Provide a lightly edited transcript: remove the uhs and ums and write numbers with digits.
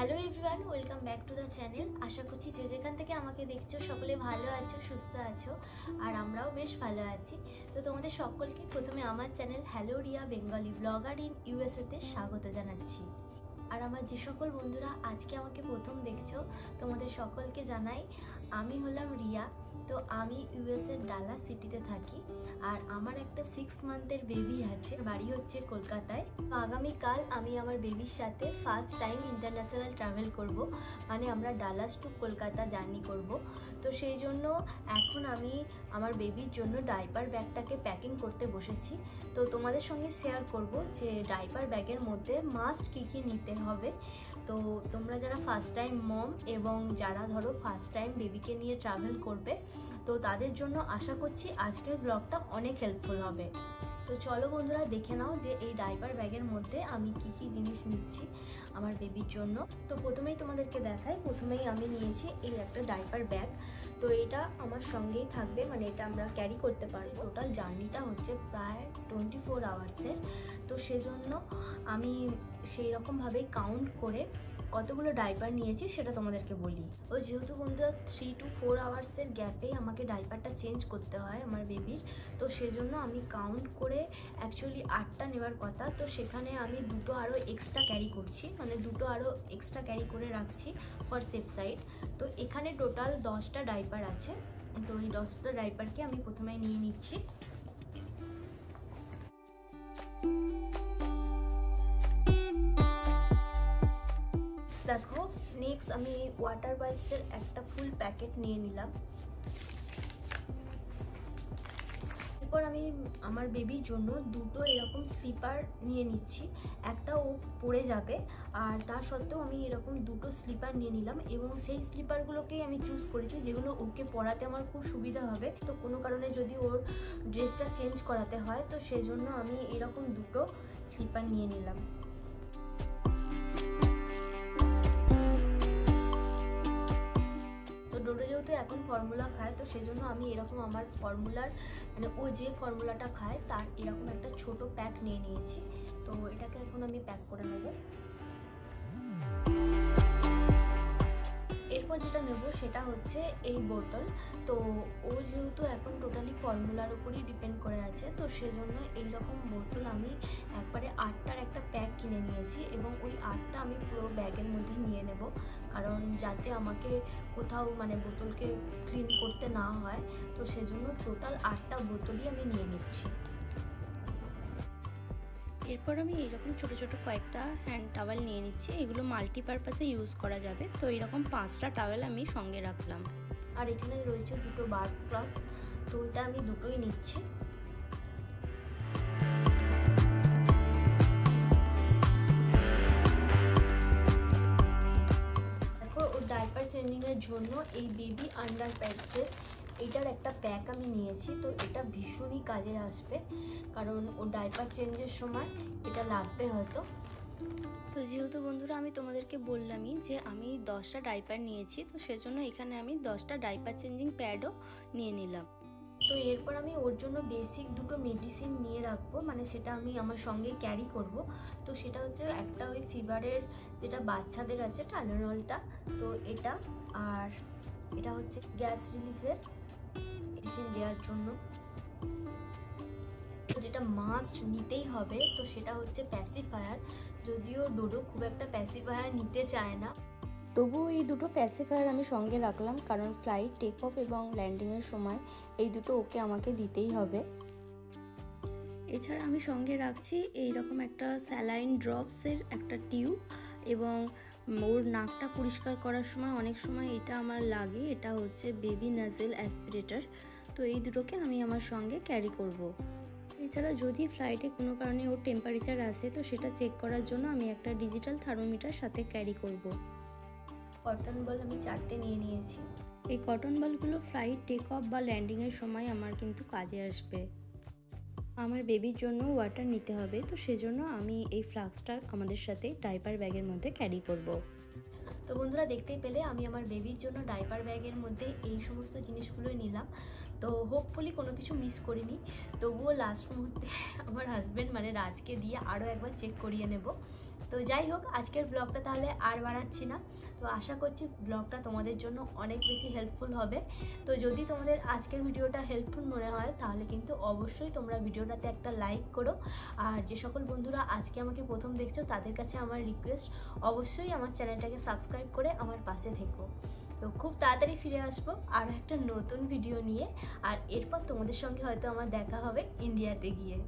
Hello everyone, welcome back to the channel. আশা করছি যে যেখান থেকে আমাকে দেখছো সকলে ভালো আছো, সুস্থ আছো, আর আমরাও বেশ ভালো আছি। তো তোমাদের সকলকে প্রথমে আমার channel hello Riya Bengali blogger in ইউএসএতে স্বাগত জানাচ্ছি। আর আমার যে সকল বন্ধুরা আজকে আমাকে প্রথম দেখছো, তোমাদের সকলকে জানাই আমি হলাম রিয়া। তো আমি ইউএসএর ডালাস সিটিতে থাকি, আর আমার একটা 6 মান্থের বেবি আছে। বাড়ি হচ্ছে কলকাতায়। তো আগামীকাল আমি আমার বেবির সাথে ফার্স্ট টাইম ইন্টারন্যাশনাল ট্রাভেল করব, মানে আমরা ডালাস টু কলকাতা জার্নি করব। তো সেই জন্য এখন আমি আমার বেবির জন্য ডাইপার ব্যাগটাকে প্যাকিং করতে বসেছি। তো তোমাদের সঙ্গে শেয়ার করব যে ডাইপার ব্যাগের মধ্যে মাস্ট কী কী নিতে হবে। তো তোমরা যারা ফার্স্ট টাইম মম এবং যারা ধরো ফার্স্ট টাইম বেবিকে নিয়ে ট্রাভেল করবে, তো তাদের জন্য আশা করছি আজকের ব্লগটা অনেক হেল্পফুল হবে। তো চলো বন্ধুরা, দেখে নাও যে এই ডাইপার ব্যাগের মধ্যে আমি কি কি জিনিস নিচ্ছি আমার বেবির জন্য। তো প্রথমেই তোমাদেরকে দেখাই, প্রথমেই আমি নিয়েছি এই একটা ডাইপার ব্যাগ। তো এটা আমার সঙ্গেই থাকবে, মানে এটা আমরা ক্যারি করতে পারি। টোটাল জার্নিটা হচ্ছে প্রায় 24 আওয়ার্সের। তো সেজন্য আমি সেই রকমভাবেই কাউন্ট করে কতগুলো ডাইপার নিয়েছি সেটা তোমাদেরকে বলি। ও যেহেতু বন্ধুরা 3 to 4 আওয়ার্সের গ্যাপে আমাকে ডাইপারটা চেঞ্জ করতে হয় আমার বেবির, তো সেজন্য আমি কাউন্ট করে অ্যাকচুয়ালি 8টা নেওয়ার কথা। তো সেখানে আমি দুটো আরও এক্সট্রা ক্যারি করছি, মানে দুটো আরও এক্সট্রা ক্যারি করে রাখছি ফর সেফ সাইড। তো এখানে টোটাল 10টা ডাইপার আছে। তো এই 10টা ডাইপারকে আমি প্রথমে নিয়ে নিচ্ছি। দেখো, নেক্সট আমি ওয়াটার ওয়াইপসের একটা ফুল প্যাকেট নিয়ে নিলাম। এরপর আমি আমার বেবির জন্য দুটো এরকম স্লিপার নিয়ে নিচ্ছি। একটা ও পরে যাবে, আর তার সত্ত্বেও আমি এরকম দুটো স্লিপার নিয়ে নিলাম, এবং সেই স্লিপারগুলোকেই আমি চুজ করেছি যেগুলো ওকে পরাতে আমার খুব সুবিধা হবে। তো কোনো কারণে যদি ওর ড্রেসটা চেঞ্জ করাতে হয়, তো সেজন্য আমি এরকম দুটো স্লিপার নিয়ে নিলাম। ডোডো যেহেতু এখন ফর্মুলা খায়, তো সেই জন্য আমি এরকম আমার ফর্মুলার, মানে ও যে ফর্মুলাটা খায় তার এরকম একটা ছোট প্যাক নিয়ে নিয়েছি। তো এটাকে এখন আমি প্যাক করে নেব। এরপর যেটা নেব সেটা হচ্ছে এই বোতল। তো ও যেহেতু এখন টোটালি ফর্মুলার উপরই ডিপেন্ড করে আছে, তো সেজন্য এইরকম বোতল আমি একবারে 8টার একটা প্যাক কিনে নিয়েছি, এবং ওই 8টা আমি পুরো ব্যাগের মধ্যে নিয়ে নেব, কারণ যাতে আমাকে কোথাও মানে বোতলকে ক্লিন করতে না হয়। তো সেজন্য টোটাল 8টা বোতলই আমি নিয়ে নিচ্ছি। এরপর আমি এইরকম ছোট ছোট কয়েকটা হ্যান্ড টাওয়েল নিয়ে নিচ্ছি। এগুলো মাল্টিপারপাসে ইউজ করা যাবে। তো এরকম 5টা টাওয়েল আমি সঙ্গে রাখলাম। আর এখানে রয়েছে দুটো বার ক্লথ, তো এটা আমি দুটোই নিচ্ছি। দেখো, ও ডাইপার চেঞ্জিংয়ের জন্য এই বেবি আন্ডার প্যাডসের এটার একটা প্যাক আমি নিয়েছি। তো এটা ভীষণই কাজে আসবে, কারণ ও ডাইপার চেঞ্জের সময় এটা লাগবে হয়তো। তো যেহেতু বন্ধুরা আমি তোমাদেরকে বললামই যে আমি 10টা ডাইপার নিয়েছি, তো সেজন্য এখানে আমি 10টা ডাইপার চেঞ্জিং প্যাডও নিয়ে নিলাম। তো এরপর আমি ওর জন্য বেসিক দুটো মেডিসিন নিয়ে রাখবো, মানে সেটা আমি আমার সঙ্গে ক্যারি করব। তো সেটা হচ্ছে একটা ওই ফিভারের যেটা বাচ্চাদের আছে টাইলেনলটা, তো এটা, আর এটা হচ্ছে গ্যাস রিলিফের মেডিসিন দেওয়ার জন্য। যেটা মাস্ট নিতেই হবে, তো সেটা হচ্ছে প্যাসিফায়ার। যদিও ডোডো খুব একটা প্যাসিফায়ার নিতে চায় না, তবুও এই দুটো প্যাসিফায়ার আমি সঙ্গে রাখলাম, কারণ ফ্লাইট টেক অফ এবং ল্যান্ডিংয়ের সময় এই দুটো ওকে আমাকে দিতেই হবে। এছাড়া আমি সঙ্গে রাখছি এইরকম একটা স্যালাইন ড্রপসের একটা টিউব, এবং ওর নাকটা পরিষ্কার করার সময় অনেক সময় এটা আমার লাগে, এটা হচ্ছে বেবি নাজেল অ্যাসপিরেটর। তো এই দুটোকে আমি আমার সঙ্গে ক্যারি করব। এছাড়া যদি ফ্লাইটে কোনো কারণে ওর টেম্পারেচার আসে, তো সেটা চেক করার জন্য আমি একটা ডিজিটাল থার্মোমিটার সাথে ক্যারি করব। কটন বল আমি 4টে নিয়ে নিয়েছি। এই কটন বলগুলো ফ্লাইট টেক অফ বা ল্যান্ডিংয়ের সময় আমার কিন্তু কাজে আসবে। আমার বেবির জন্য ওয়াটার নিতে হবে, তো সেজন্য আমি এই ফ্লাস্কটা আমাদের সাথে ডাইপার ব্যাগের মধ্যে ক্যারি করব। তো বন্ধুরা, দেখতেই পেলে আমি আমার বেবির জন্য ডাইপার ব্যাগের মধ্যে এই সমস্ত জিনিসগুলোই নিলাম। তো হোপফুলি কোনো কিছু মিস করিনি। তবুও লাস্ট মুহূর্তে আমার হাজব্যান্ড মানে রাজকে দিয়ে আরও একবার চেক করিয়ে নেব। তো যাই হোক, আজকের ব্লগটা তাহলে আর বাড়াচ্ছি না। তো আশা করছি ব্লগটা তোমাদের জন্য অনেক বেশি হেল্পফুল হবে। তো যদি তোমাদের আজকের ভিডিওটা হেল্পফুল মনে হয় তাহলে কিন্তু অবশ্যই তোমরা ভিডিওটাতে একটা লাইক করো। আর যে সকল বন্ধুরা আজকে আমাকে প্রথম দেখছো তাদের কাছে আমার রিকোয়েস্ট, অবশ্যই আমার চ্যানেলটাকে সাবস্ক্রাইব করে আমার পাশে থেকো। তো খুব তাড়াতাড়ি ফিরে আসবো আরও একটা নতুন ভিডিও নিয়ে, আর এরপর তোমাদের সঙ্গে হয়তো আমার দেখা হবে ইন্ডিয়াতে গিয়ে।